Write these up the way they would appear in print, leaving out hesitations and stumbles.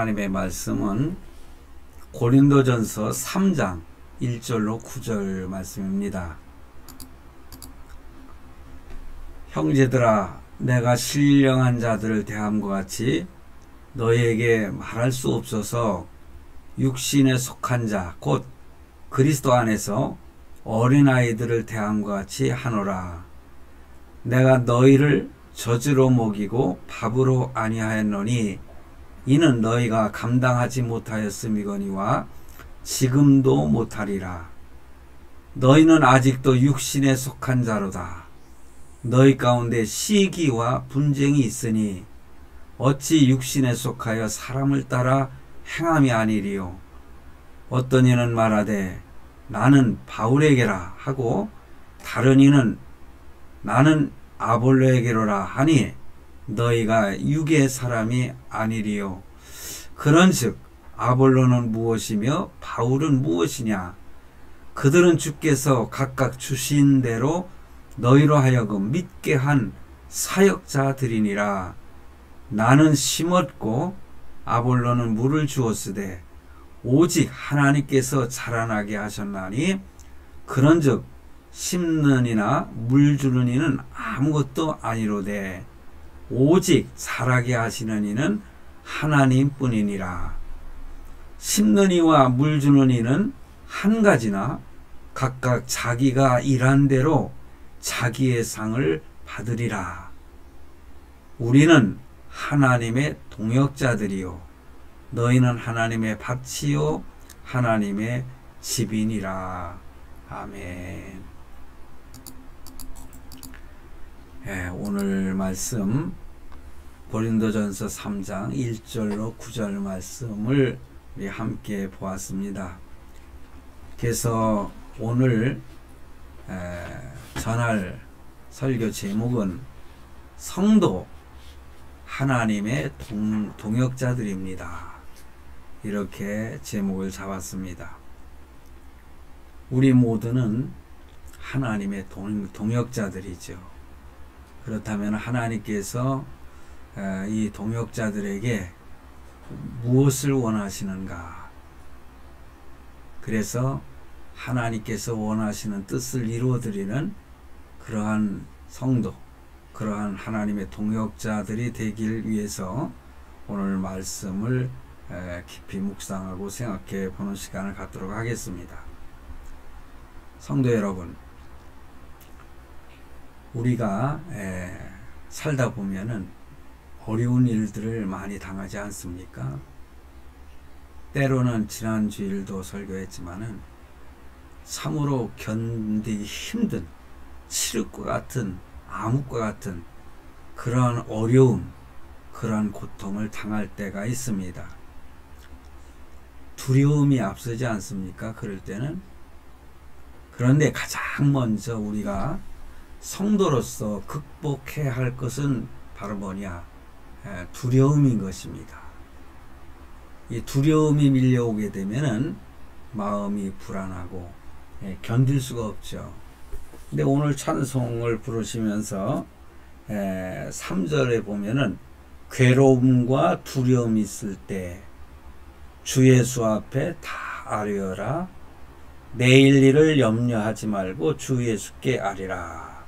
하나님의 말씀은 고린도전서 3장 1절로 9절 말씀입니다. 형제들아, 내가 신령한 자들을 대함과 같이 너희에게 말할 수 없어서 육신에 속한 자, 곧 그리스도 안에서 어린아이들을 대함과 같이 하노라. 내가 너희를 젖으로 먹이고 밥으로 아니하였노니 이는 너희가 감당하지 못하였음이거니와 지금도 못하리라. 너희는 아직도 육신에 속한 자로다. 너희 가운데 시기와 분쟁이 있으니 어찌 육신에 속하여 사람을 따라 행함이 아니리요. 어떤 이는 말하되 나는 바울에게라 하고 다른 이는 나는 아볼로에게로라 하니 너희가 육의 사람이 아니리요. 그런즉 아볼로는 무엇이며 바울은 무엇이냐? 그들은 주께서 각각 주신 대로 너희로 하여금 믿게 한 사역자들이니라. 나는 심었고 아볼로는 물을 주었으되 오직 하나님께서 자라나게 하셨나니 그런즉 심는 이나 물 주는 이는 아무것도 아니로되 오직 자라게 하시는 이는 하나님뿐이니라. 심는 이와 물 주는 이는 한 가지나 각각 자기가 일한 대로 자기의 상을 받으리라. 우리는 하나님의 동역자들이요 너희는 하나님의 밭이요 하나님의 집이니라. 아멘. 오늘 말씀 고린도전서 3장 1절로 9절 말씀을 우리 함께 보았습니다. 그래서 오늘 전할 설교 제목은 성도 하나님의 동역자들입니다. 이렇게 제목을 잡았습니다. 우리 모두는 하나님의 동역자들이죠. 그렇다면 하나님께서 이 동역자들에게 무엇을 원하시는가? 그래서 하나님께서 원하시는 뜻을 이루어드리는 그러한 성도, 그러한 하나님의 동역자들이 되길 위해서 오늘 말씀을 깊이 묵상하고 생각해 보는 시간을 갖도록 하겠습니다. 성도 여러분, 우리가 살다 보면은 어려운 일들을 많이 당하지 않습니까? 때로는 지난 주일도 설교했지만은 참으로 견디기 힘든 칠흑과 같은 암흑과 같은 그러한 어려움, 그러한 고통을 당할 때가 있습니다. 두려움이 앞서지 않습니까? 그럴 때는. 그런데 가장 먼저 우리가 성도로서 극복해야 할 것은 바로 뭐냐? 두려움인 것입니다. 이 두려움이 밀려오게 되면은 마음이 불안하고 견딜 수가 없죠. 근데 오늘 찬송을 부르시면서 3절에 보면은 괴로움과 두려움이 있을 때 주 예수 앞에 다 아뢰어라. 내일 일을 염려하지 말고 주 예수께 아뢰라.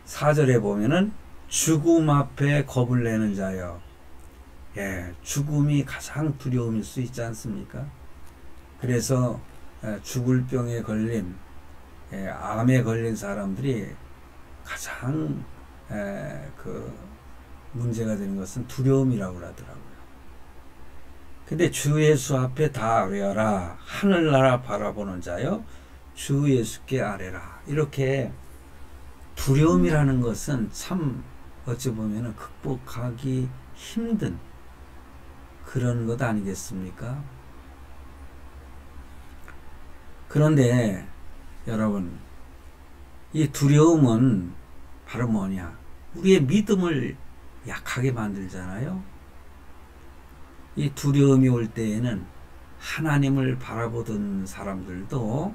4절에 보면은 죽음 앞에 겁을 내는 자여. 죽음이 가장 두려움일 수 있지 않습니까? 그래서 죽을 병에 걸린 암에 걸린 사람들이 가장 그 문제가 되는 것은 두려움이라고 하더라고요. 근데 주 예수 앞에 다 아뢰어라. 하늘나라 바라보는 자여 주 예수께 아뢰라. 이렇게 두려움이라는 것은 참 어찌 보면 극복하기 힘든 그런 것 아니겠습니까? 그런데 여러분, 이 두려움은 바로 뭐냐? 우리의 믿음을 약하게 만들잖아요. 이 두려움이 올 때에는 하나님을 바라보던 사람들도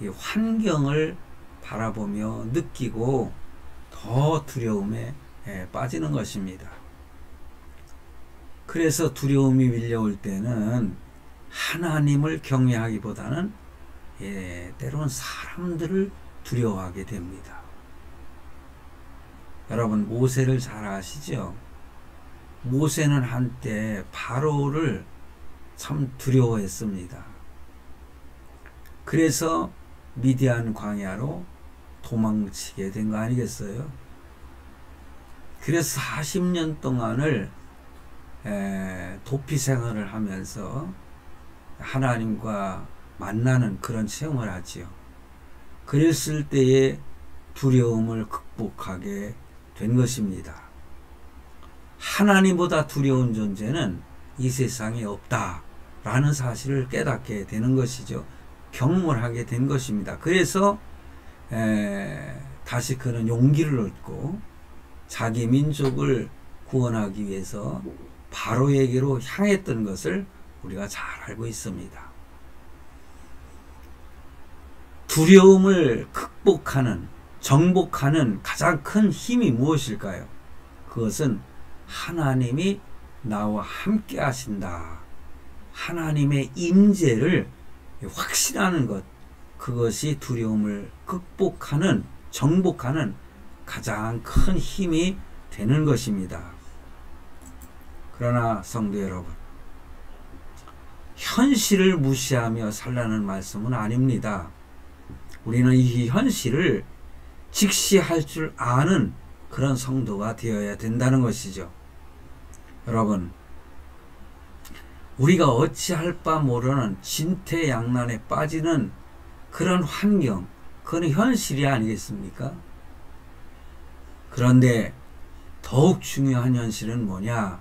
이 환경을 바라보며 느끼고 더 두려움에 빠지는 것입니다. 그래서 두려움이 밀려올 때는 하나님을 경외하기보다는 때로는 사람들을 두려워하게 됩니다. 여러분 모세를 잘 아시죠? 모세는 한때 바로를 참 두려워했습니다. 그래서 미디안 광야로 도망치게 된 거 아니겠어요? 그래서 40년 동안을 도피 생활을 하면서 하나님과 만나는 그런 체험을 하지요. 그랬을 때에 두려움을 극복하게 된 것입니다. 하나님보다 두려운 존재는 이 세상에 없다라는 사실을 깨닫게 되는 것이죠. 경험하게 된 것입니다. 그래서 다시 그런 용기를 얻고 자기 민족을 구원하기 위해서 바로에게로 향했던 것을 우리가 잘 알고 있습니다. 두려움을 극복하는, 정복하는 가장 큰 힘이 무엇일까요? 그것은 하나님이 나와 함께 하신다. 하나님의 임재를 확신하는 것, 그것이 두려움을 극복하는, 정복하는 가장 큰 힘이 되는 것입니다. 그러나 성도 여러분, 현실을 무시하며 살라는 말씀은 아닙니다. 우리는 이 현실을 직시할 줄 아는 그런 성도가 되어야 된다는 것이죠. 여러분, 우리가 어찌할 바 모르는 진퇴양난에 빠지는 그런 환경, 그건 현실이 아니겠습니까? 그런데 더욱 중요한 현실은 뭐냐?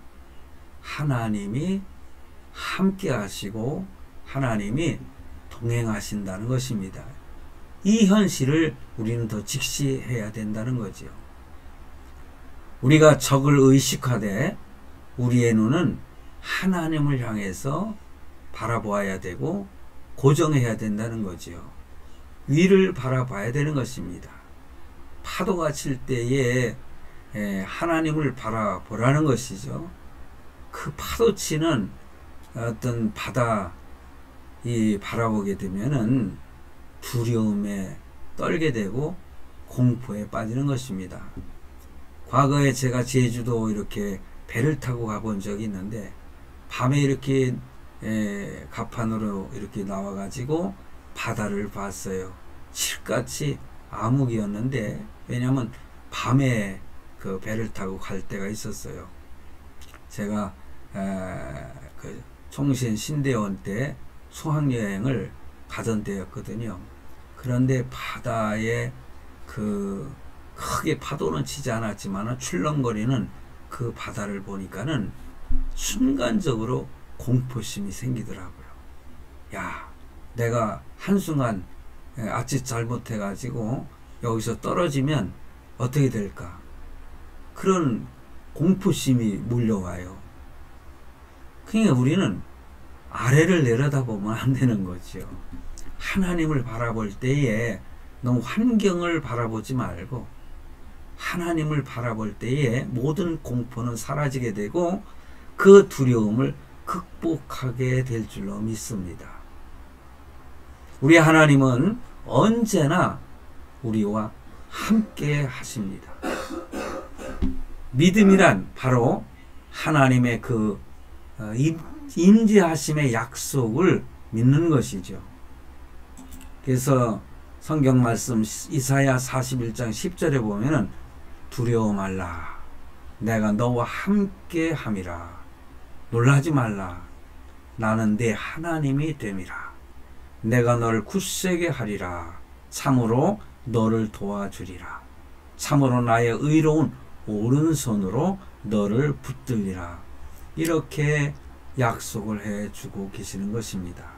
하나님이 함께 하시고 하나님이 동행하신다는 것입니다. 이 현실을 우리는 더 직시해야 된다는 거죠. 우리가 적을 의식하되 우리의 눈은 하나님을 향해서 바라보아야 되고 고정해야 된다는 거죠. 위를 바라봐야 되는 것입니다. 파도가 칠 때에 하나님을 바라보라는 것이죠. 그 파도치는 어떤 바다 바라보게 되면은 두려움에 떨게 되고 공포에 빠지는 것입니다. 과거에 제가 제주도 이렇게 배를 타고 가본 적이 있는데 밤에 이렇게 갑판으로 이렇게 나와가지고 바다를 봤어요. 칠같이 암흑이었는데, 왜냐하면 밤에 그 배를 타고 갈 때가 있었어요. 제가 그 총신 신대원 때 수학여행을 가던 때였거든요. 그런데 바다에 그 크게 파도는 치지 않았지만 출렁거리는 그 바다를 보니까는 순간적으로 공포심이 생기더라고요. 야, 내가 한순간 아치 잘못해가지고 여기서 떨어지면 어떻게 될까? 그런 공포심이 몰려와요. 그러니까 우리는 아래를 내려다보면 안 되는 거죠. 하나님을 바라볼 때에 너무 환경을 바라보지 말고 하나님을 바라볼 때에 모든 공포는 사라지게 되고 그 두려움을 극복하게 될 줄로 믿습니다. 우리 하나님은 언제나 우리와 함께 하십니다. 믿음이란 바로 하나님의 그 임재하심의 약속을 믿는 것이죠. 그래서 성경 말씀 이사야 41장 10절에 보면은 두려워 말라, 내가 너와 함께 함이라. 놀라지 말라, 나는 네 하나님이 됨이라. 내가 너를 굳세게 하리라. 참으로 너를 도와주리라. 참으로 나의 의로운 오른손으로 너를 붙들리라. 이렇게 약속을 해주고 계시는 것입니다.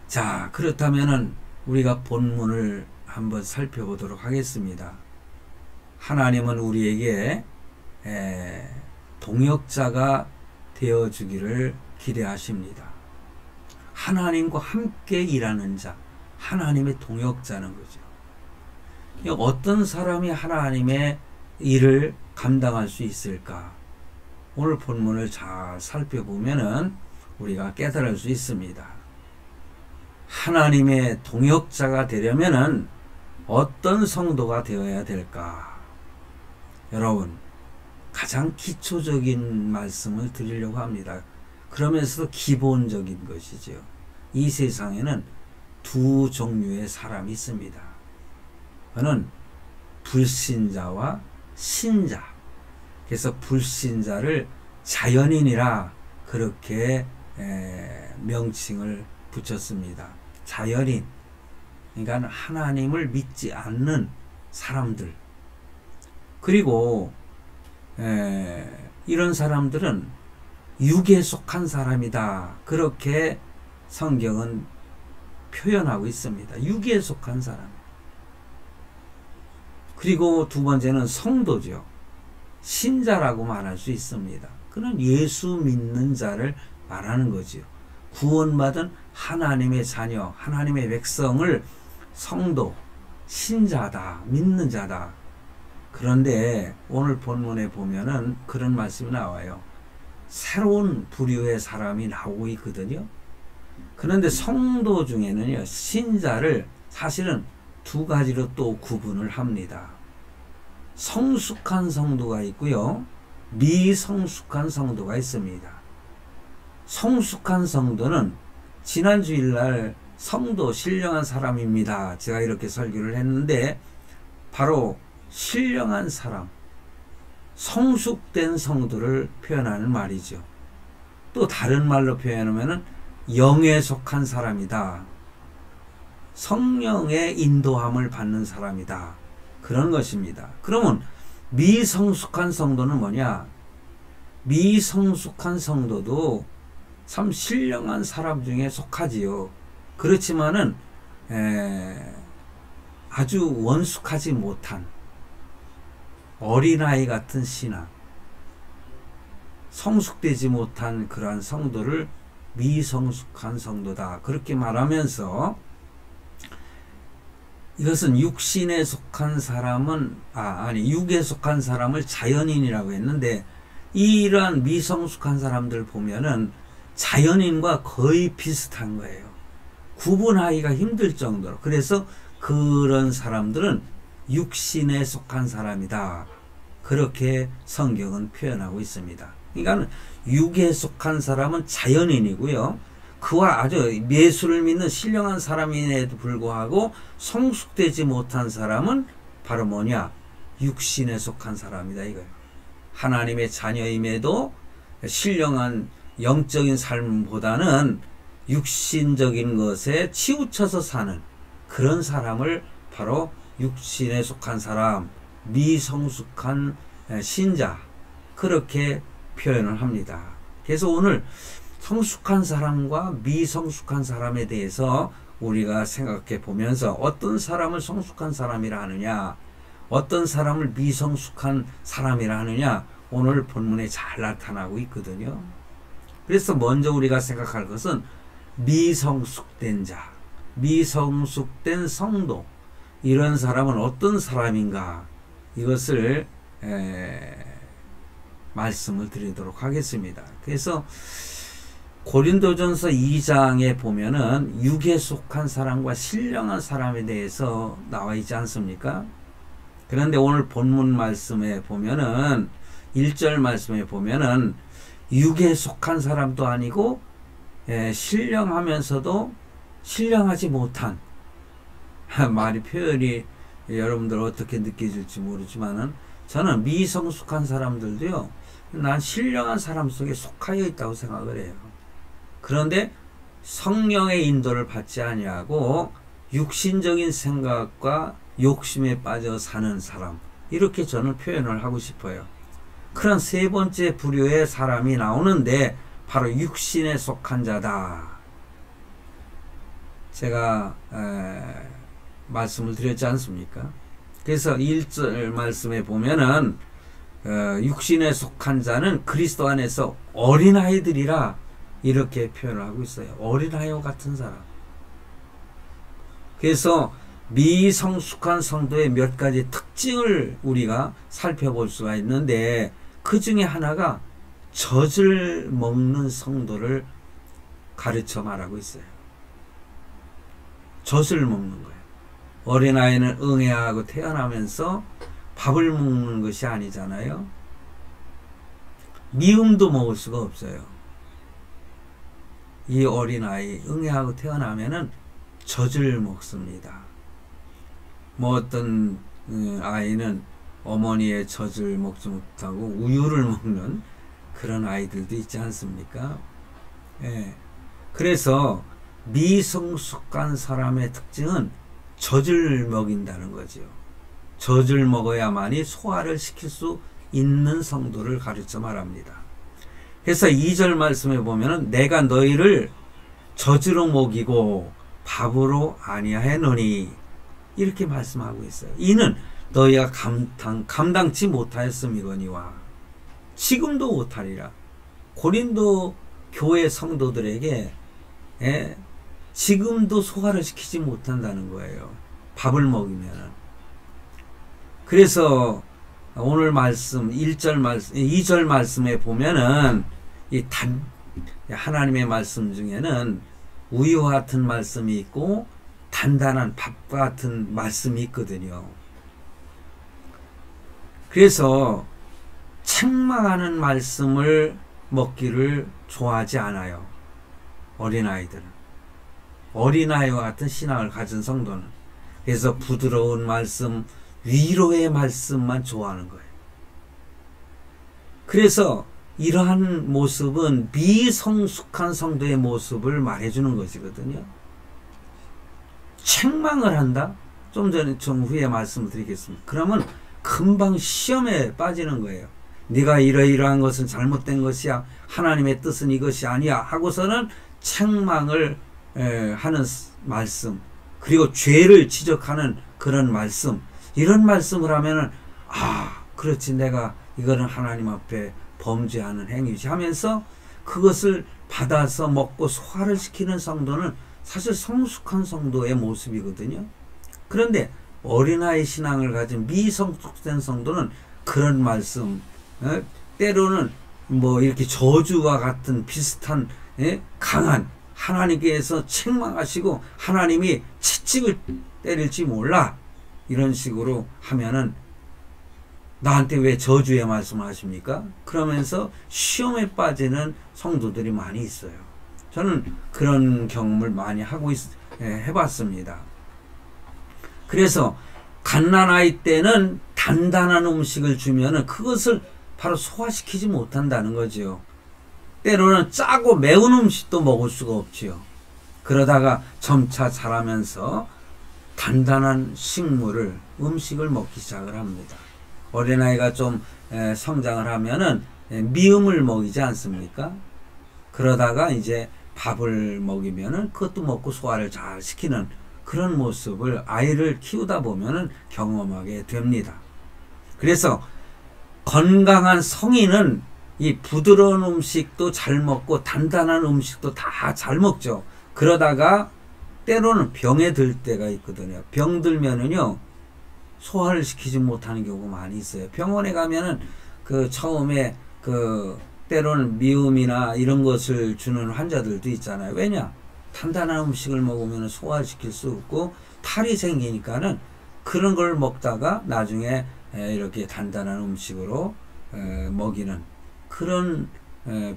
자, 그렇다면은 우리가 본문을 한번 살펴보도록 하겠습니다. 하나님은 우리에게 동역자가 되어주기를 기대하십니다. 하나님과 함께 일하는 자, 하나님의 동역자는 거죠. 어떤 사람이 하나님의 일을 감당할 수 있을까? 오늘 본문을 잘 살펴보면은 우리가 깨달을 수 있습니다. 하나님의 동역자가 되려면은 어떤 성도가 되어야 될까? 여러분, 가장 기초적인 말씀을 드리려고 합니다. 그러면서도 기본적인 것이죠. 이 세상에는 두 종류의 사람이 있습니다. 그는 불신자와 신자. 그래서 불신자를 자연인이라 그렇게 명칭을 붙였습니다. 자연인. 그러니까 하나님을 믿지 않는 사람들. 그리고 이런 사람들은 육에 속한 사람이다. 그렇게 성경은 표현하고 있습니다. 육에 속한 사람. 그리고 두 번째는 성도죠. 신자라고 말할 수 있습니다. 그는 예수 믿는 자를 말하는 거죠. 구원받은 하나님의 자녀, 하나님의 백성을 성도, 신자다, 믿는 자다. 그런데 오늘 본문에 보면은 그런 말씀이 나와요. 새로운 부류의 사람이 나오고 있거든요. 그런데 성도 중에는요, 신자를 사실은 두 가지로 또 구분을 합니다. 성숙한 성도가 있고요, 미성숙한 성도가 있습니다. 성숙한 성도는 지난 주일날 성도 신령한 사람입니다. 제가 이렇게 설교를 했는데 바로 신령한 사람, 성숙된 성도를 표현하는 말이죠. 또 다른 말로 표현하면 영에 속한 사람이다. 성령의 인도함을 받는 사람이다. 그런 것입니다. 그러면 미성숙한 성도는 뭐냐? 미성숙한 성도도 참 신령한 사람 중에 속하지요. 그렇지만은 아주 원숙하지 못한 어린아이 같은 신앙, 성숙되지 못한 그러한 성도를 미성숙한 성도다. 그렇게 말하면서 이것은 육신에 속한 사람은 육에 속한 사람을 자연인이라고 했는데, 이러한 미성숙한 사람들 보면은 자연인과 거의 비슷한 거예요. 구분하기가 힘들 정도로. 그래서 그런 사람들은 육신에 속한 사람이다. 그렇게 성경은 표현하고 있습니다. 그러니까 육에 속한 사람은 자연인이고요, 그와 아주 예수를 믿는 신령한 사람임에도 불구하고 성숙되지 못한 사람은 바로 뭐냐? 육신에 속한 사람이다 이거예요. 하나님의 자녀임에도 신령한 영적인 삶보다는 육신적인 것에 치우쳐서 사는 그런 사람을 바로 육신에 속한 사람, 미성숙한 신자, 그렇게 표현을 합니다. 그래서 오늘 성숙한 사람과 미성숙한 사람에 대해서 우리가 생각해 보면서 어떤 사람을 성숙한 사람이라 하느냐, 어떤 사람을 미성숙한 사람이라 하느냐, 오늘 본문에 잘 나타나고 있거든요. 그래서 먼저 우리가 생각할 것은 미성숙된 자, 미성숙된 성도, 이런 사람은 어떤 사람인가, 이것을 말씀을 드리도록 하겠습니다. 그래서 고린도전서 2장에 보면은 육에 속한 사람과 신령한 사람에 대해서 나와 있지 않습니까? 그런데 오늘 본문 말씀에 보면은 1절 말씀에 보면은 육에 속한 사람도 아니고 신령하면서도 신령하지 못한, 말이 표현이 여러분들 어떻게 느껴질지 모르지만은 저는 미성숙한 사람들도요, 난 신령한 사람 속에 속하여 있다고 생각을 해요. 그런데 성령의 인도를 받지 아니하고 육신적인 생각과 욕심에 빠져 사는 사람, 이렇게 저는 표현을 하고 싶어요. 그런 세 번째 부류의 사람이 나오는데 바로 육신에 속한 자다. 제가 말씀을 드렸지 않습니까? 그래서 1절 말씀에 보면은 육신에 속한 자는 그리스도 안에서 어린아이들이라 이렇게 표현을 하고 있어요. 어린아이와 같은 사람. 그래서 미성숙한 성도의 몇 가지 특징을 우리가 살펴볼 수가 있는데, 그 중에 하나가 젖을 먹는 성도를 가르쳐 말하고 있어요. 젖을 먹는 거예요. 어린아이는 응애하고 태어나면서 밥을 먹는 것이 아니잖아요. 미음도 먹을 수가 없어요. 이 어린아이 응애하고 태어나면은 젖을 먹습니다. 뭐 어떤 아이는 어머니의 젖을 먹지 못하고 우유를 먹는 그런 아이들도 있지 않습니까? 예. 그래서 미성숙한 사람의 특징은 젖을 먹인다는 거죠. 젖을 먹어야만이 소화를 시킬 수 있는 성도를 가르쳐 말합니다. 그래서 2절 말씀에 보면은 내가 너희를 젖으로 먹이고 밥으로 아니하였노니 이렇게 말씀하고 있어요. 이는 너희가 감당치 못하였음이거니와 지금도 못하리라. 고린도 교회 성도들에게 지금도 소화를 시키지 못한다는 거예요. 밥을 먹이면은. 그래서 오늘 말씀 2절 말씀에 보면은 하나님의 말씀 중에는 우유와 같은 말씀이 있고 단단한 밥과 같은 말씀이 있거든요. 그래서 책망하는 말씀을 먹기를 좋아하지 않아요. 어린아이들은. 어린아이와 같은 신앙을 가진 성도는. 그래서 부드러운 말씀, 위로의 말씀만 좋아하는 거예요. 그래서 이러한 모습은 미성숙한 성도의 모습을 말해주는 것이거든요. 책망을 한다? 좀 후에 말씀드리겠습니다. 그러면 금방 시험에 빠지는 거예요. 네가 이러이러한 것은 잘못된 것이야. 하나님의 뜻은 이것이 아니야. 하고서는 책망을 하는 말씀, 그리고 죄를 지적하는 그런 말씀, 이런 말씀을 하면은 그렇지, 내가 이거는 하나님 앞에 범죄하는 행위지 하면서 그것을 받아서 먹고 소화를 시키는 성도는 사실 성숙한 성도의 모습이거든요. 그런데 어린아이 신앙을 가진 미성숙된 성도는 그런 말씀, 때로는 뭐 이렇게 저주와 같은 비슷한 강한 하나님께서 책망하시고 하나님이 채찍을 때릴지 몰라, 이런 식으로 하면은 나한테 왜 저주의 말씀을 하십니까? 그러면서 시험에 빠지는 성도들이 많이 있어요. 저는 그런 경험을 많이 해봤습니다. 그래서 갓난아이 때는 단단한 음식을 주면은 그것을 바로 소화시키지 못한다는 거죠. 때로는 짜고 매운 음식도 먹을 수가 없지요. 그러다가 점차 자라면서 단단한 음식을 먹기 시작을 합니다. 어린아이가 좀 성장을 하면은 미음을 먹이지 않습니까? 그러다가 이제 밥을 먹이면은 그것도 먹고 소화를 잘 시키는 그런 모습을 아이를 키우다 보면은 경험하게 됩니다. 그래서 건강한 성인은 이 부드러운 음식도 잘 먹고 단단한 음식도 다 잘 먹죠. 그러다가 때로는 병에 들 때가 있거든요. 병 들면은요, 소화를 시키지 못하는 경우가 많이 있어요. 병원에 가면은 처음에 때로는 미음이나 이런 것을 주는 환자들도 있잖아요. 왜냐? 단단한 음식을 먹으면 소화시킬 수 없고 탈이 생기니까는 그런 걸 먹다가 나중에 이렇게 단단한 음식으로 먹이는 그런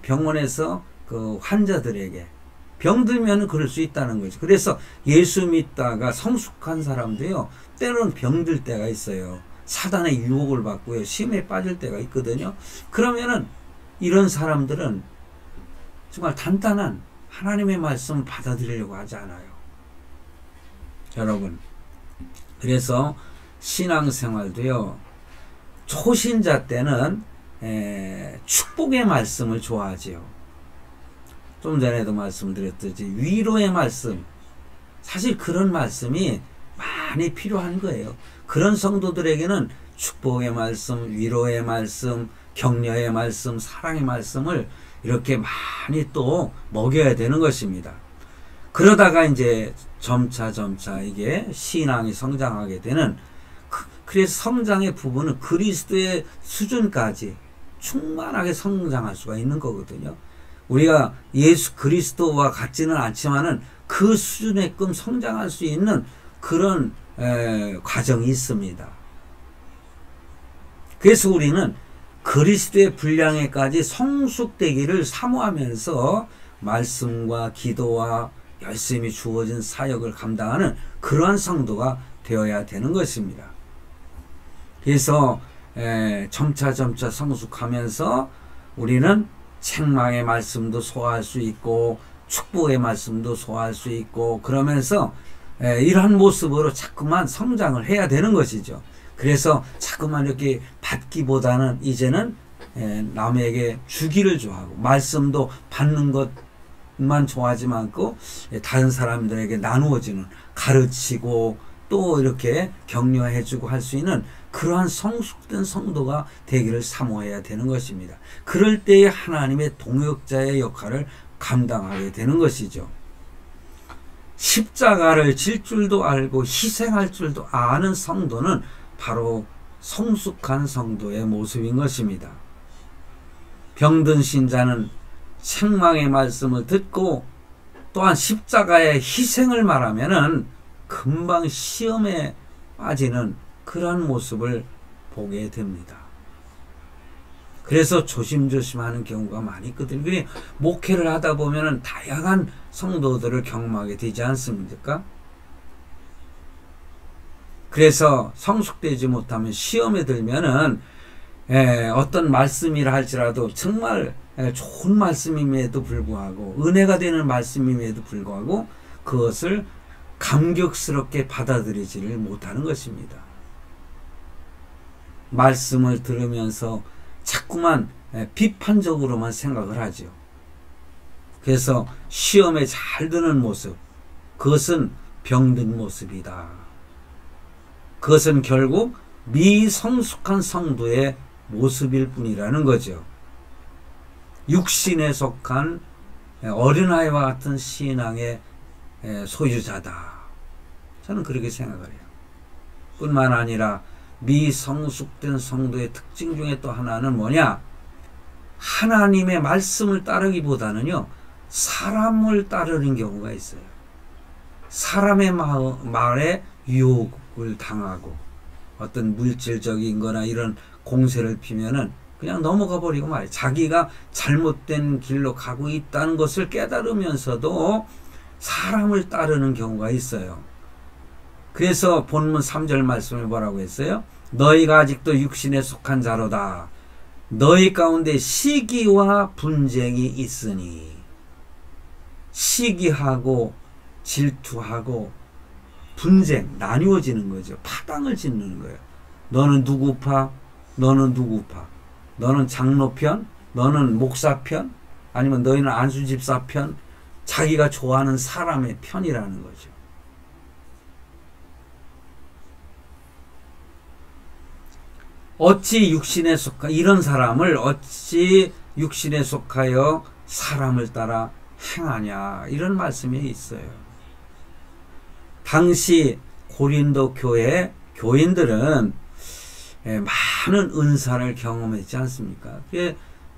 병원에서 그 환자들에게 병들면 그럴 수 있다는 거죠. 그래서 예수 믿다가 성숙한 사람도요, 때로는 병들 때가 있어요. 사단의 유혹을 받고요, 시험에 빠질 때가 있거든요. 그러면은 이런 사람들은 정말 단단한 하나님의 말씀을 받아들이려고 하지 않아요. 여러분, 그래서 신앙생활도요, 초신자 때는 축복의 말씀을 좋아하지요. 좀 전에도 말씀드렸듯이 위로의 말씀, 사실 그런 말씀이 많이 필요한 거예요. 그런 성도들에게는 축복의 말씀, 위로의 말씀, 격려의 말씀, 사랑의 말씀을 이렇게 많이 또 먹여야 되는 것입니다. 그러다가 이제 점차 이게 신앙이 성장하게 되는, 그래서 성장의 부분은 그리스도의 수준까지 충만하게 성장할 수가 있는 거거든요. 우리가 예수 그리스도와 같지는 않지만은 그 수준에끔 성장할 수 있는 그런 과정이 있습니다. 그래서 우리는 그리스도의 분량에까지 성숙되기를 사모하면서 말씀과 기도와 열심히 주어진 사역을 감당하는 그러한 성도가 되어야 되는 것입니다. 그래서 점차 성숙하면서 우리는 책망의 말씀도 소화할 수 있고 축복의 말씀도 소화할 수 있고 그러면서 이러한 모습으로 자꾸만 성장을 해야 되는 것이죠. 그래서 자꾸만 이렇게 받기보다는 이제는 남에게 주기를 좋아하고 말씀도 받는 것만 좋아하지 않고 다른 사람들에게 나누어지는 가르치고 또 이렇게 격려해주고 할 수 있는 그러한 성숙된 성도가 되기를 사모해야 되는 것입니다. 그럴 때에 하나님의 동역자의 역할을 감당하게 되는 것이죠. 십자가를 질 줄도 알고 희생할 줄도 아는 성도는 바로 성숙한 성도의 모습인 것입니다. 병든 신자는 책망의 말씀을 듣고 또한 십자가의 희생을 말하면은 금방 시험에 빠지는 그러한 모습을 보게 됩니다. 그래서 조심조심하는 경우가 많이 있거든요. 그래 목회를 하다 보면은 다양한 성도들을 경험하게 되지 않습니까? 그래서 성숙되지 못하면 시험에 들면은 어떤 말씀이라 할지라도 정말 좋은 말씀임에도 불구하고 은혜가 되는 말씀임에도 불구하고 그것을 감격스럽게 받아들이지를 못하는 것입니다. 말씀을 들으면서 자꾸만 비판적으로만 생각을 하죠. 그래서 시험에 잘 드는 모습, 그것은 병든 모습이다. 그것은 결국 미성숙한 성도의 모습일 뿐이라는 거죠. 육신에 속한 어린아이와 같은 신앙의 소유자다. 저는 그렇게 생각을 해요. 뿐만 아니라 미성숙된 성도의 특징 중에 또 하나는 뭐냐? 하나님의 말씀을 따르기보다는요, 사람을 따르는 경우가 있어요. 사람의 말에 유혹을 당하고 어떤 물질적인 거나 이런 공세를 피면은 그냥 넘어가 버리고 말이에요. 자기가 잘못된 길로 가고 있다는 것을 깨달으면서도 사람을 따르는 경우가 있어요. 그래서 본문 3절 말씀을 뭐라고 했어요? 너희가 아직도 육신에 속한 자로다. 너희 가운데 시기와 분쟁이 있으니. 시기하고 질투하고 분쟁, 나뉘어지는 거죠. 파당을 짓는 거예요. 너는 누구 파? 너는 누구 파? 너는 장로 편? 너는 목사 편? 아니면 너희는 안수집사 편? 자기가 좋아하는 사람의 편이라는 거죠. 어찌 육신에 속하 이런 사람을 어찌 육신에 속하여 사람을 따라 행하냐, 이런 말씀이 있어요. 당시 고린도 교회 교인들은 많은 은사를 경험했지 않습니까?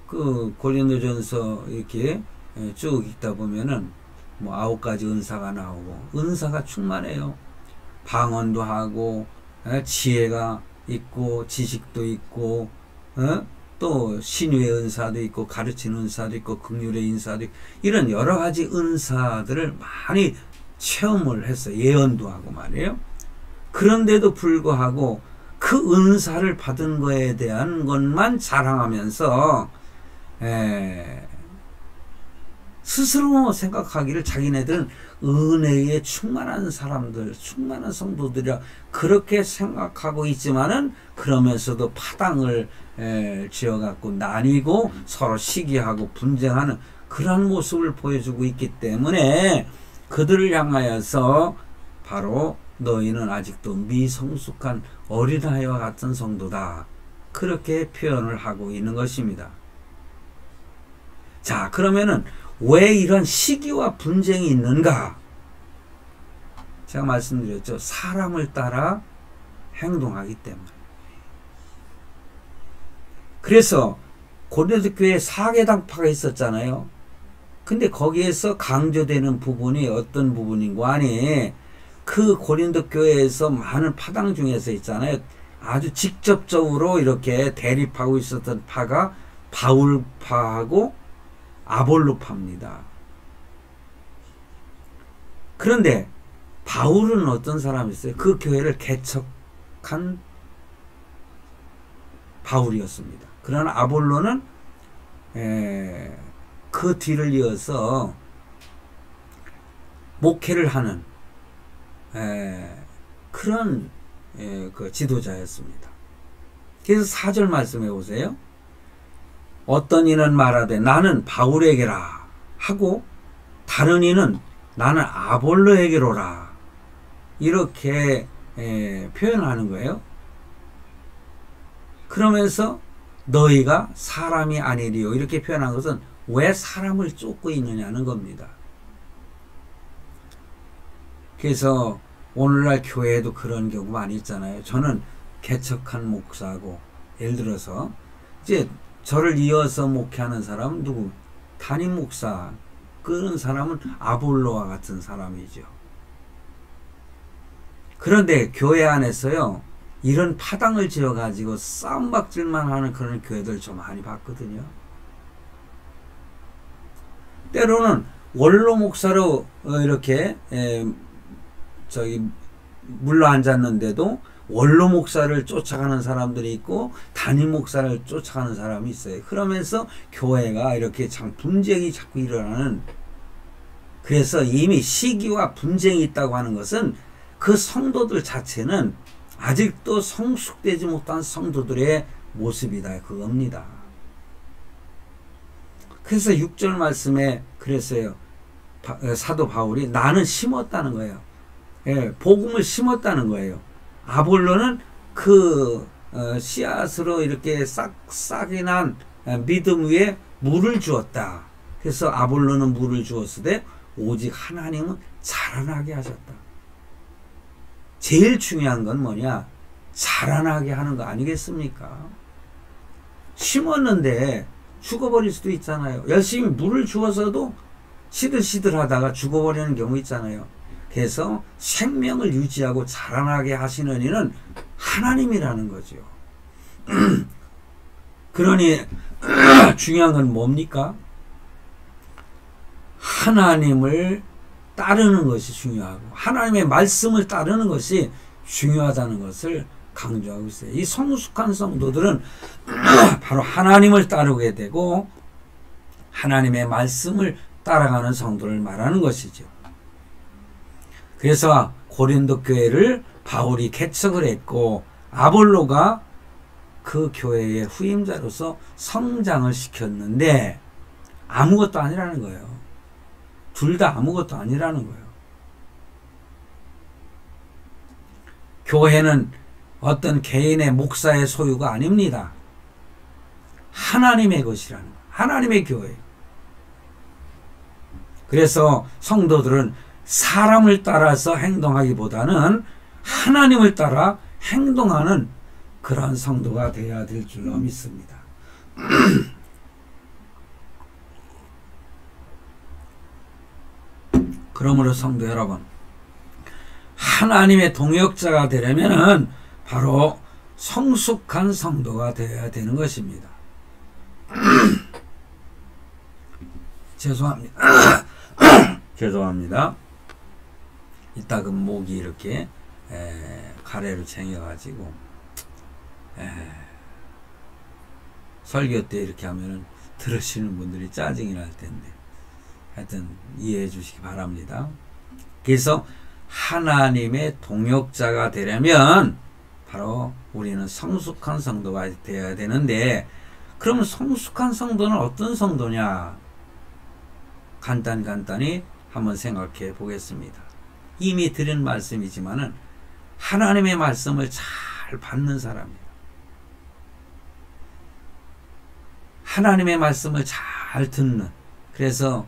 그 고린도전서 이렇게 쭉 읽다 보면은 뭐 9가지 은사가 나오고 은사가 충만해요. 방언도 하고 지혜가 있고 지식도 있고 또 신유의 은사도 있고 가르치는 은사도 있고 긍휼의 은사도 있고 이런 여러 가지 은사들을 많이 체험을 했어요. 예언도 하고 말이에요. 그런데도 불구하고 그 은사를 받은 거에 대한 것만 자랑하면서 스스로 생각하기를 자기네들은 은혜에 충만한 사람들, 충만한 성도들이라 그렇게 생각하고 있지만은 그러면서도 파당을 지어갖고 나뉘고 서로 시기하고 분쟁하는 그런 모습을 보여주고 있기 때문에 그들을 향하여서 바로 너희는 아직도 미성숙한 어린아이와 같은 성도다. 그렇게 표현을 하고 있는 것입니다. 자, 그러면은 왜 이런 시기와 분쟁이 있는가? 제가 말씀드렸죠. 사람을 따라 행동하기 때문에. 그래서 고린도 교회에 사개당파가 있었잖아요. 근데 거기에서 강조되는 부분이 어떤 부분인고 하니 그 고린도 교회에서 많은 파당 중에서 있잖아요. 아주 직접적으로 이렇게 대립하고 있었던 파가 바울파하고 아볼로파입니다. 그런데 바울은 어떤 사람이었어요? 그 교회를 개척한 바울이었습니다. 그러나 아볼로는 그 뒤를 이어서 목회를 하는 그런 그 지도자였습니다. 그래서 4절 말씀해 보세요. 어떤 이는 말하되 나는 바울에게라 하고 다른 이는 나는 아볼로에게로라 이렇게 표현하는 거예요. 그러면서 너희가 사람이 아니리요 이렇게 표현한 것은 왜 사람을 쫓고 있느냐는 겁니다. 그래서 오늘날 교회에도 그런 경우 많이 있잖아요. 저는 개척한 목사고 예를 들어서 이제 저를 이어서 목회하는 사람은 누구? 담임 목사. 그런 사람은 아볼로와 같은 사람이죠. 그런데 교회 안에서요. 이런 파당을 지어가지고 싸움박질만 하는 그런 교회들 좀 많이 봤거든요. 때로는 원로 목사로 이렇게 물러앉았는데도 원로 목사를 쫓아가는 사람들이 있고 담임 목사를 쫓아가는 사람이 있어요. 그러면서 교회가 이렇게 참 분쟁이 자꾸 일어나는, 그래서 이미 시기와 분쟁이 있다고 하는 것은 그 성도들 자체는 아직도 성숙되지 못한 성도들의 모습이다 그겁니다. 그래서 6절 말씀에 그랬어요. 사도 바울이 나는 심었다는 거예요. 복음을 심었다는 거예요. 아볼로는 그 씨앗으로 이렇게 싹이 난 믿음 위에 물을 주었다. 그래서 아볼로는 물을 주었으되 오직 하나님은 자라나게 하셨다. 제일 중요한 건 뭐냐? 자라나게 하는 거 아니겠습니까? 심었는데 죽어버릴 수도 있잖아요. 열심히 물을 주어서도 시들시들 하다가 죽어버리는 경우 있잖아요. 그래서 생명을 유지하고 자라나게 하시는 이는 하나님이라는 거죠. 그러니 중요한 건 뭡니까? 하나님을 따르는 것이 중요하고 하나님의 말씀을 따르는 것이 중요하다는 것을 강조하고 있어요. 이 성숙한 성도들은 바로 하나님을 따르게 되고 하나님의 말씀을 따라가는 성도를 말하는 것이죠. 그래서 고린도 교회를 바울이 개척을 했고 아볼로가 그 교회의 후임자로서 성장을 시켰는데 아무것도 아니라는 거예요. 둘 다 아무것도 아니라는 거예요. 교회는 어떤 개인의 목사의 소유가 아닙니다. 하나님의 것이라는 거예요. 하나님의 교회. 그래서 성도들은 사람을 따라서 행동하기보다는 하나님을 따라 행동하는 그런 성도가 되어야 될 줄로 믿습니다. 그러므로 성도 여러분, 하나님의 동역자가 되려면은 바로 성숙한 성도가 되어야 되는 것입니다. 죄송합니다. 죄송합니다. 이따금 목이 이렇게 가래로 쟁여가지고 설교 때 이렇게 하면은 들으시는 분들이 짜증이 날 텐데 하여튼 이해해 주시기 바랍니다. 그래서 하나님의 동역자가 되려면 바로 우리는 성숙한 성도가 되어야 되는데, 그러면 성숙한 성도는 어떤 성도냐? 간단히 한번 생각해 보겠습니다. 이미 드린 말씀이지만은 하나님의 말씀을 잘 받는 사람이에요. 하나님의 말씀을 잘 듣는, 그래서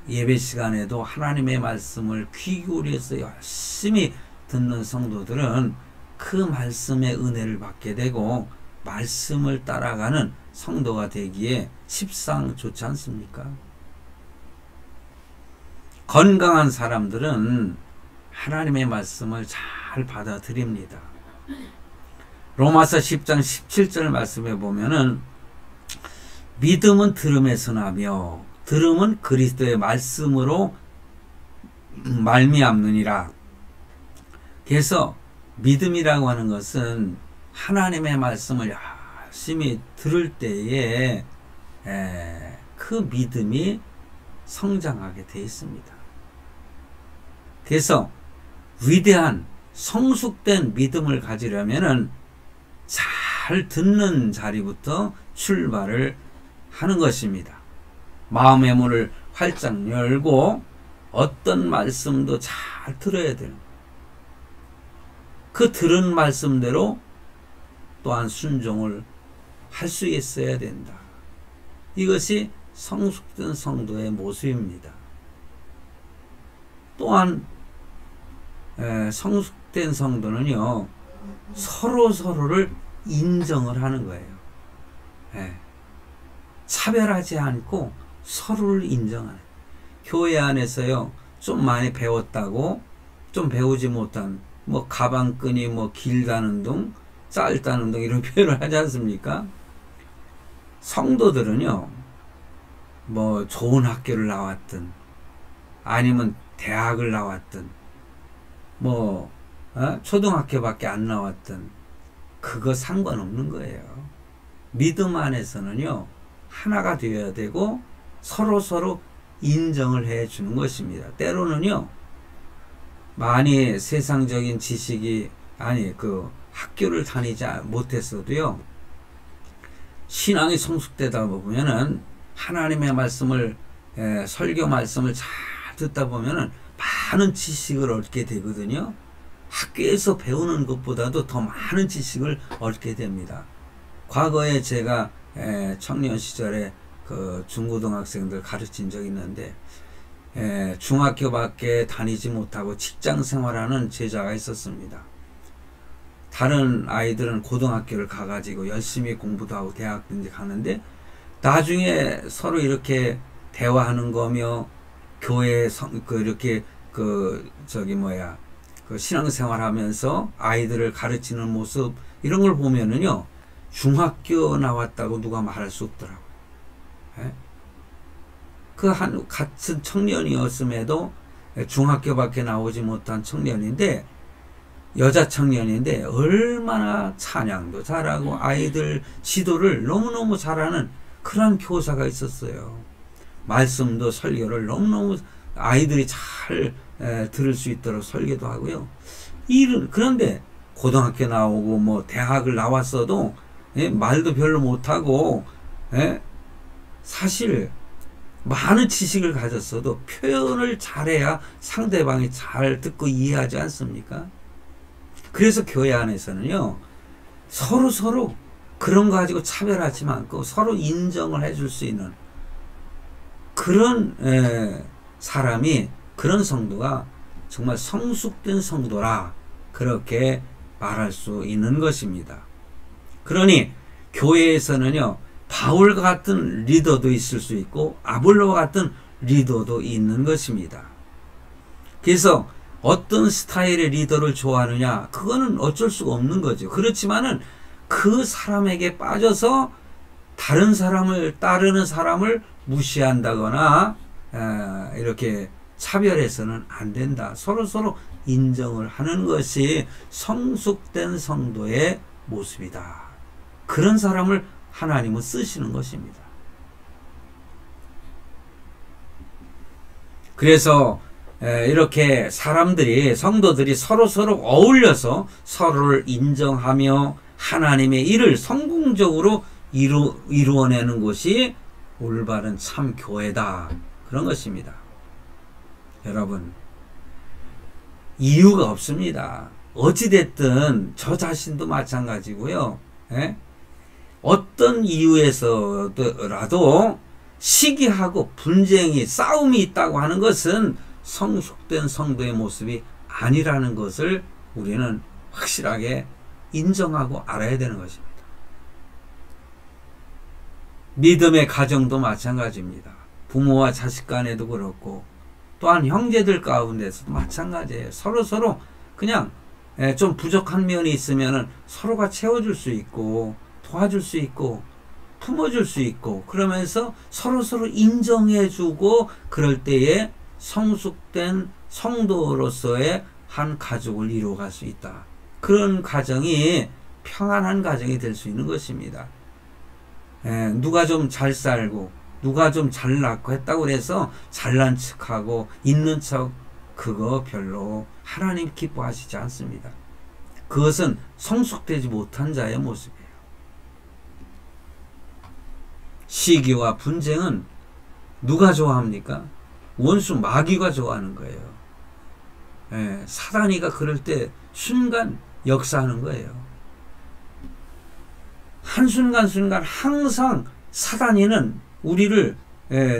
예배 시간에도 하나님의 말씀을 귀 기울여서 열심히 듣는 성도들은 그 말씀의 은혜를 받게 되고 말씀을 따라가는 성도가 되기에 십상 좋지 않습니까? 건강한 사람들은 하나님의 말씀을 잘 받아들입니다. 로마서 10장 17절 말씀에 보면은 믿음은 들음에서 나며 들음은 그리스도의 말씀으로 말미암느니라. 그래서 믿음이라고 하는 것은 하나님의 말씀을 열심히 들을 때에 그 믿음이 성장하게 되어 있습니다. 그래서 위대한 성숙된 믿음을 가지려면은 잘 듣는 자리부터 출발을 하는 것입니다. 마음의 문을 활짝 열고 어떤 말씀도 잘 들어야 돼요. 그 들은 말씀대로 또한 순종을 할 수 있어야 된다. 이것이 성숙된 성도의 모습입니다. 또한 성숙된 성도는요, 서로를 인정을 하는 거예요. 차별하지 않고 서로를 인정하는. 교회 안에서요, 좀 많이 배웠다고 좀 배우지 못한, 뭐 가방끈이 뭐 길다는 둥 짧다는 둥 이런 표현을 하지 않습니까? 성도들은요, 뭐 좋은 학교를 나왔든 아니면 대학을 나왔든 뭐 초등학교밖에 안 나왔든 그거 상관없는 거예요. 믿음 안에서는요, 하나가 되어야 되고 서로 인정을 해 주는 것입니다. 때로는요, 많이 세상적인 지식이 학교를 다니지 못했어도요, 신앙이 성숙되다 보면은 하나님의 말씀을 설교 말씀을 잘 듣다 보면은 많은 지식을 얻게 되거든요. 학교에서 배우는 것보다도 더 많은 지식을 얻게 됩니다. 과거에 제가 청년 시절에 그 중고등학생들 가르친 적이 있는데 중학교밖에 다니지 못하고 직장 생활하는 제자가 있었습니다. 다른 아이들은 고등학교를 가가지고 열심히 공부도 하고 대학든지 가는데 나중에 서로 이렇게 대화하는 거며 교회 이렇게 신앙생활 하면서 아이들을 가르치는 모습 이런 걸 보면은요, 중학교 나왔다고 누가 말할 수 없더라고요. 같은 청년이었음에도 중학교밖에 나오지 못한 청년인데, 여자 청년인데 얼마나 찬양도 잘하고 아이들 지도를 너무너무 잘하는 그런 교사가 있었어요. 말씀도 설교를 너무너무 아이들이 잘 들을 수 있도록 설교도 하고요. 그런데 고등학교 나오고 뭐 대학을 나왔어도 말도 별로 못하고 사실 많은 지식을 가졌어도 표현을 잘해야 상대방이 잘 듣고 이해하지 않습니까? 그래서 교회 안에서는요, 서로 그런 거 가지고 차별하지 않고 서로 인정을 해줄 수 있는 그런 사람이, 그런 성도가 정말 성숙된 성도라 그렇게 말할 수 있는 것입니다. 그러니 교회에서는요, 바울과 같은 리더도 있을 수 있고 아볼로와 같은 리더도 있는 것입니다. 그래서 어떤 스타일의 리더를 좋아하느냐, 그거는 어쩔 수가 없는 거죠. 그렇지만은 그 사람에게 빠져서 다른 사람을 따르는 사람을 무시한다거나 이렇게 차별해서는 안 된다. 서로 인정을 하는 것이 성숙된 성도의 모습이다. 그런 사람을 하나님은 쓰시는 것입니다. 그래서 이렇게 성도들이 서로 어울려서 서로를 인정하며 하나님의 일을 성공적으로 이루어내는 것이 올바른 참 교회다. 그런 것입니다. 여러분, 이유가 없습니다. 어찌됐든 저 자신도 마찬가지고요. 어떤 이유에서라도 시기하고 분쟁이, 싸움이 있다고 하는 것은 성숙된 성도의 모습이 아니라는 것을 우리는 확실하게 인정하고 알아야 되는 것입니다. 믿음의 가정도 마찬가지입니다. 부모와 자식 간에도 그렇고 또한 형제들 가운데서도 마찬가지예요. 서로 그냥 좀 부족한 면이 있으면 서로가 채워줄 수 있고 도와줄 수 있고 품어줄 수 있고 그러면서 서로 인정해주고 그럴 때에 성숙된 성도로서의 한 가족을 이루어갈 수 있다. 그런 가정이 평안한 가정이 될 수 있는 것입니다. 누가 좀 잘 살고 누가 좀 잘났고 했다고 해서 잘난 척하고 있는 척 그거 별로 하나님 기뻐하시지 않습니다. 그것은 성숙되지 못한 자의 모습이에요. 시기와 분쟁은 누가 좋아합니까? 원수 마귀가 좋아하는 거예요. 사단이가 그럴 때 순간 역사하는 거예요. 한순간순간 항상 사단이는 우리를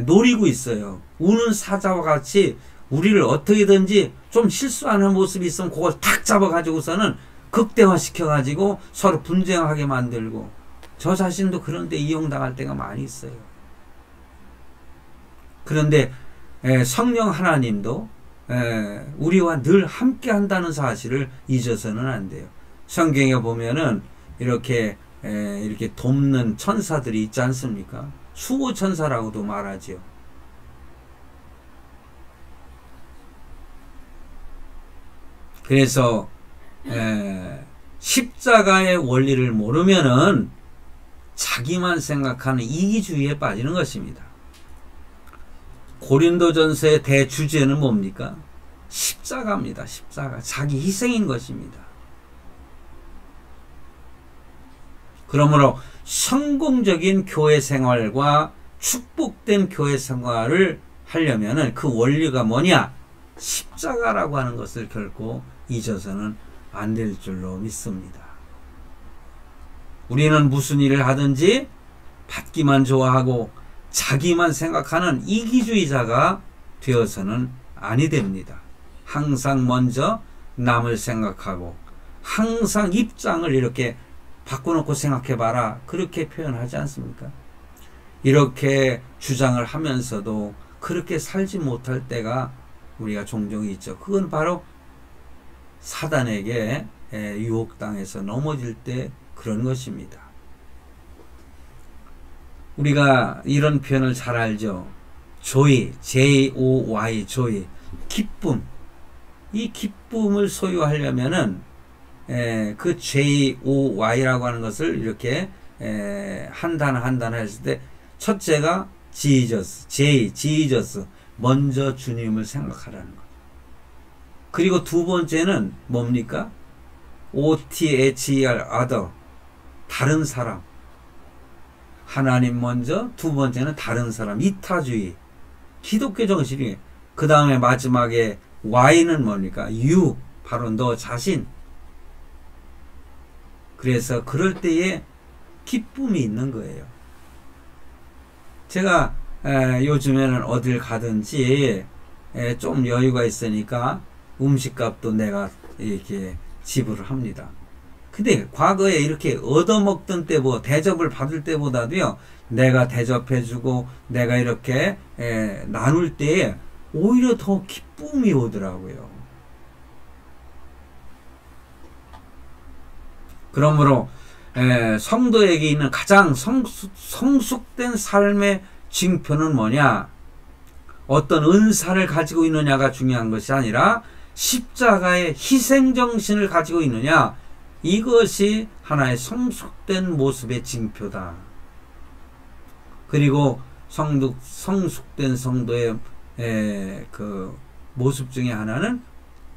노리고 있어요. 우는 사자와 같이 우리를 어떻게든지 좀 실수하는 모습이 있으면 그걸 탁 잡아가지고서는 극대화시켜가지고 서로 분쟁하게 만들고 저 자신도 그런데 이용당할 때가 많이 있어요. 그런데 성령 하나님도 우리와 늘 함께 한다는 사실을 잊어서는 안 돼요. 성경에 보면은 이렇게 돕는 천사들이 있지 않습니까? 수호 천사라고도 말하지요. 그래서 십자가의 원리를 모르면은 자기만 생각하는 이기주의에 빠지는 것입니다. 고린도전서의 대주제는 뭡니까? 십자가입니다. 십자가. 자기 희생인 것입니다. 그러므로 성공적인 교회 생활과 축복된 교회 생활을 하려면은 그 원리가 뭐냐? 십자가라고 하는 것을 결코 잊어서는 안 될 줄로 믿습니다. 우리는 무슨 일을 하든지 받기만 좋아하고 자기만 생각하는 이기주의자가 되어서는 아니 됩니다. 항상 먼저 남을 생각하고 항상 입장을 이렇게 바꿔놓고 생각해봐라. 그렇게 표현하지 않습니까? 이렇게 주장을 하면서도 그렇게 살지 못할 때가 우리가 종종 있죠. 그건 바로 사단에게 유혹당해서 넘어질 때 그런 것입니다. 우리가 이런 표현을 잘 알죠. joy, J-O-Y, joy, 기쁨. 이 기쁨을 소유하려면은 그 J-O-Y라고 하는 것을 이렇게 한 단어 했을 때 첫째가 Jesus, Jesus, 먼저 주님을 생각하라는 거죠. 그리고 두 번째는 뭡니까? O-T-H-E-R, other, 다른 사람. 하나님 먼저, 두 번째는 다른 사람, 이타주의. 기독교 정신이. 그 다음에 마지막에 Y는 뭡니까? You, 바로 너 자신. 그래서 그럴 때에 기쁨이 있는 거예요. 제가 요즘에는 어딜 가든지 좀 여유가 있으니까 음식값도 내가 이렇게 지불을 합니다. 근데 과거에 이렇게 얻어먹던 때 대접을 받을 때보다도요, 내가 대접해주고 내가 이렇게 나눌 때에 오히려 더 기쁨이 오더라고요. 그러므로 성도에게 있는 가장 성숙된 삶의 징표는 뭐냐? 어떤 은사를 가지고 있느냐가 중요한 것이 아니라 십자가의 희생정신을 가지고 있느냐, 이것이 하나의 성숙된 모습의 징표다. 그리고 성숙된 성도의 그 모습 중에 하나는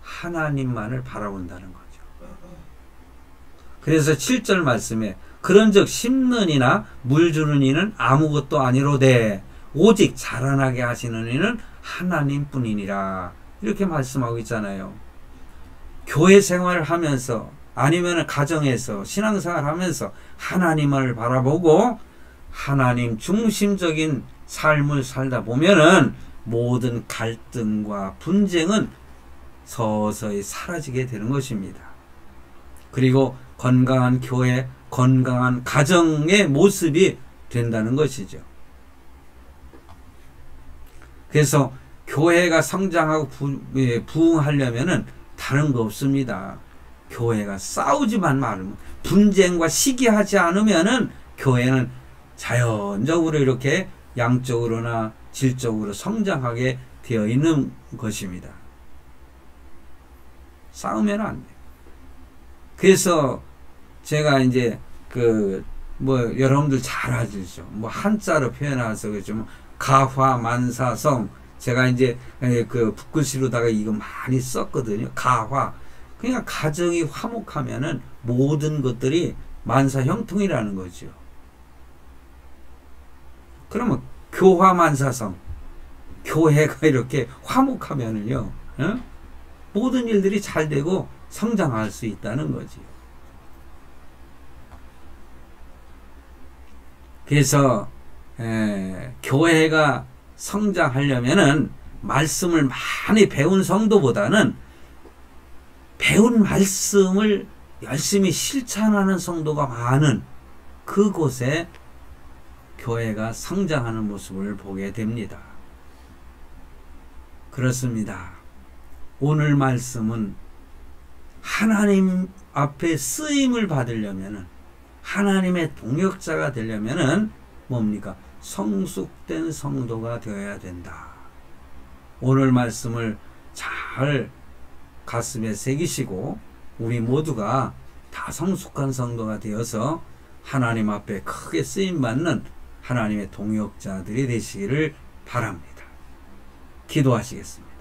하나님만을 바라본다는 거죠. 그래서 7절 말씀에 그런즉 심는 이나 물 주는 이는 아무것도 아니로되 오직 자라나게 하시는 이는 하나님뿐이니라, 이렇게 말씀하고 있잖아요. 교회 생활을 하면서 아니면 가정에서 신앙생활을 하면서 하나님을 바라보고 하나님 중심적인 삶을 살다 보면은 모든 갈등과 분쟁은 서서히 사라지게 되는 것입니다. 그리고 건강한 교회, 건강한 가정의 모습이 된다는 것이죠. 그래서 교회가 성장하고 부흥하려면은 다른 거 없습니다. 교회가 싸우지만 말면, 분쟁과 시기하지 않으면은 교회는 자연적으로 이렇게 양적으로나 질적으로 성장하게 되어 있는 것입니다. 싸우면 안 돼요. 그래서 제가 이제 여러분들 잘 아시죠? 한자로 표현해서 그렇죠. 가화만사성. 제가 이제 붓글씨로다가 이거 많이 썼거든요. 가화. 그러니까 가정이 화목하면은 모든 것들이 만사형통이라는 거죠. 그러면 교화만사성. 교회가 이렇게 화목하면은요, 모든 일들이 잘 되고 성장할 수 있다는 거지요. 그래서 교회가 성장하려면은 말씀을 많이 배운 성도보다는 배운 말씀을 열심히 실천하는 성도가 많은 그곳에 교회가 성장하는 모습을 보게 됩니다. 그렇습니다. 오늘 말씀은 하나님 앞에 쓰임을 받으려면은, 하나님의 동역자가 되려면은 뭡니까? 성숙된 성도가 되어야 된다. 오늘 말씀을 잘 가슴에 새기시고 우리 모두가 다 성숙한 성도가 되어서 하나님 앞에 크게 쓰임받는 하나님의 동역자들이 되시기를 바랍니다. 기도하시겠습니다.